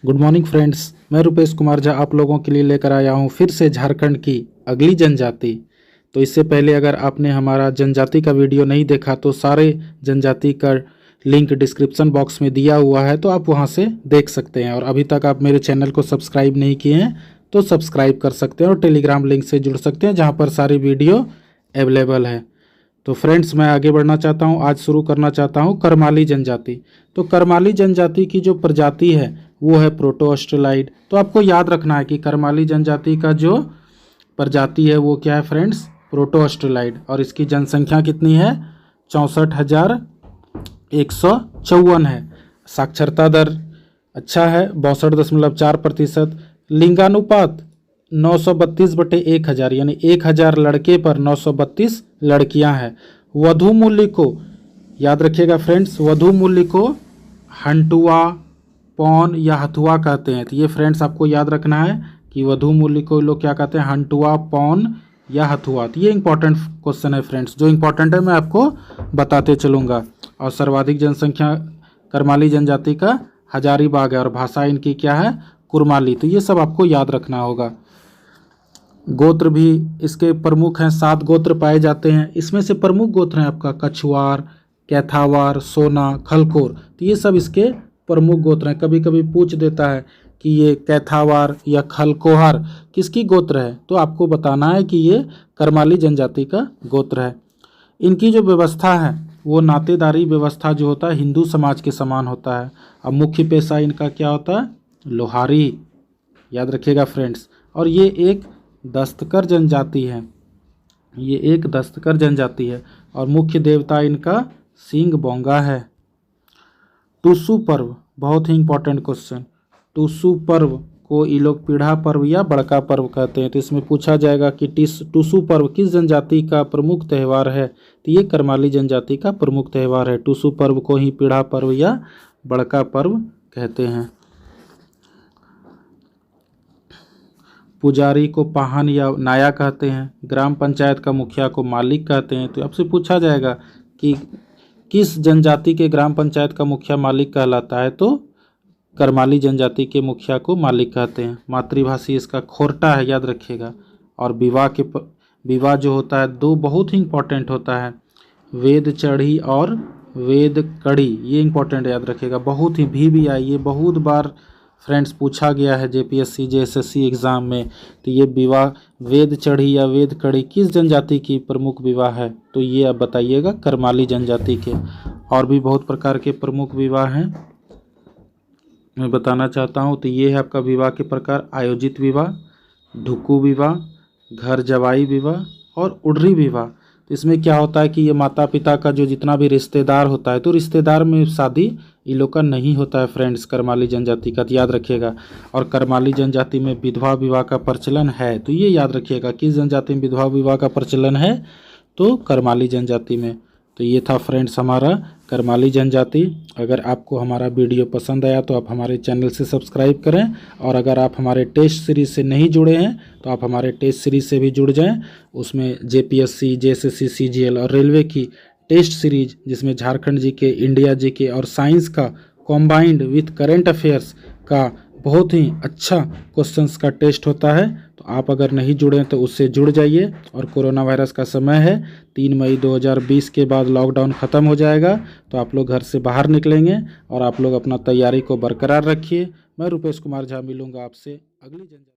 Good morning friends, मैं रुपेश कुमार झा आप लोगों के लिए लेकर आया हूं फिर से झारखंड की अगली जनजाति। तो इससे पहले अगर आपने हमारा जनजाति का वीडियो नहीं देखा तो सारे जनजाति का लिंक डिस्क्रिप्शन बॉक्स में दिया हुआ है, तो आप वहां से देख सकते हैं। और अभी तक आप मेरे चैनल को सब्सक्राइब नहीं किए हैं तो सब्सक्राइब कर सकते हैं और टेलीग्राम लिंक से जुड़ सकते हैं जहाँ पर सारी वीडियो अवेलेबल है। तो फ्रेंड्स, मैं आगे बढ़ना चाहता हूँ। आज शुरू करना चाहता हूँ करमाली जनजाति। तो करमाली जनजाति की जो प्रजाति है वो है प्रोटो ऑस्ट्रेलाइड। तो आपको याद रखना है कि करमाली जनजाति का जो प्रजाति है वो क्या है फ्रेंड्स, प्रोटो ऑस्ट्रेलाइड। और इसकी जनसंख्या कितनी है, 64,154 है। साक्षरता दर अच्छा है, 62.4%। लिंगानुपात 932/1000, यानी 1000 लड़के पर 932 लड़कियां हैं। वधु मूल्य को याद रखिएगा फ्रेंड्स, वधु मूल्य को हंटुआ, पौन या हथुआ कहते हैं। तो ये फ्रेंड्स आपको याद रखना है कि वधु मूल्य को लोग क्या कहते हैं, हंटुआ, पौन या हथुआ। तो ये इंपॉर्टेंट क्वेश्चन है फ्रेंड्स, जो इंपॉर्टेंट है मैं आपको बताते चलूँगा। और सर्वाधिक जनसंख्या करमाली जनजाति का हजारीबाग है और भाषा इनकी क्या है, कुरमाली। तो ये सब आपको याद रखना होगा। गोत्र भी इसके प्रमुख हैं, 7 गोत्र पाए जाते हैं। इसमें से प्रमुख गोत्र हैं आपका कछुआर, कैथावार, सोना, खलकोर। तो ये सब इसके प्रमुख गोत्र हैं। कभी कभी पूछ देता है कि ये कैथावार या खलकोहार किसकी गोत्र है, तो आपको बताना है कि ये करमाली जनजाति का गोत्र है। इनकी जो व्यवस्था है वो नातेदारी व्यवस्था जो होता है हिंदू समाज के समान होता है। अब मुख्य पेशा इनका क्या होता है, लोहारी, याद रखिएगा फ्रेंड्स। और ये एक दस्तकर जनजाति है, ये एक दस्तकर जनजाति है। और मुख्य देवता इनका सिंह बोंगा है। टूसू पर्व बहुत ही इंपॉर्टेंट क्वेश्चन। टूसू पर्व को ये लोग पीढ़ा पर्व या बड़का पर्व कहते हैं। तो इसमें पूछा जाएगा कि टूसू पर्व किस जनजाति का प्रमुख त्यौहार है, तो ये करमाली जनजाति का प्रमुख त्यौहार है। टूसू पर्व को ही पीढ़ा पर्व या बड़का पर्व कहते हैं। पुजारी को पाहन या नाया कहते हैं। ग्राम पंचायत का मुखिया को मालिक कहते हैं। तो आपसे पूछा जाएगा कि किस जनजाति के ग्राम पंचायत का मुखिया मालिक कहलाता है, तो करमाली जनजाति के मुखिया को मालिक कहते हैं। मातृभाषी इसका खोरटा है, याद रखिएगा। और विवाह जो होता है दो बहुत ही इंपॉर्टेंट होता है, वेद चढ़ी और वेद कड़ी। ये इंपॉर्टेंट याद रखिएगा, बहुत ही भी आई, ये बहुत बार फ्रेंड्स पूछा गया है जेपीएससी जेएसएससी एग्ज़ाम में। तो ये विवाह वेद चढ़ी या वेद कड़ी किस जनजाति की प्रमुख विवाह है, तो ये आप बताइएगा करमाली जनजाति के। और भी बहुत प्रकार के प्रमुख विवाह हैं, मैं बताना चाहता हूँ। तो ये है आपका विवाह के प्रकार, आयोजित विवाह, ढुकू विवाह, घर जवाई विवाह और उडरी विवाह। तो इसमें क्या होता है कि ये माता पिता का जो जितना भी रिश्तेदार होता है, तो रिश्तेदार में शादी ये लोग का नहीं होता है फ्रेंड्स, करमाली जनजाति का, तो याद रखिएगा। और करमाली जनजाति में विधवा विवाह का प्रचलन है, तो ये याद रखिएगा किस जनजाति में विधवा विवाह का प्रचलन है, तो करमाली जनजाति में। तो ये था फ्रेंड्स हमारा करमाली जनजाति। अगर आपको हमारा वीडियो पसंद आया तो आप हमारे चैनल से सब्सक्राइब करें। और अगर आप हमारे टेस्ट सीरीज़ से नहीं जुड़े हैं तो आप हमारे टेस्ट सीरीज़ से भी जुड़ जाएं। उसमें जेपीएससी, जेएसएससी, सीजीएल और रेलवे की टेस्ट सीरीज, जिसमें झारखंड जीके, इंडिया जीके और साइंस का कॉम्बाइंड विथ करेंट अफेयर्स का बहुत ही अच्छा क्वेश्चंस का टेस्ट होता है। तो आप अगर नहीं जुड़े तो उससे जुड़ जाइए। और कोरोना वायरस का समय है, 3 मई 2020 के बाद लॉकडाउन ख़त्म हो जाएगा, तो आप लोग घर से बाहर निकलेंगे और आप लोग अपना तैयारी को बरकरार रखिए। मैं रुपेश कुमार झा मिलूँगा आपसे अगली जनजाति।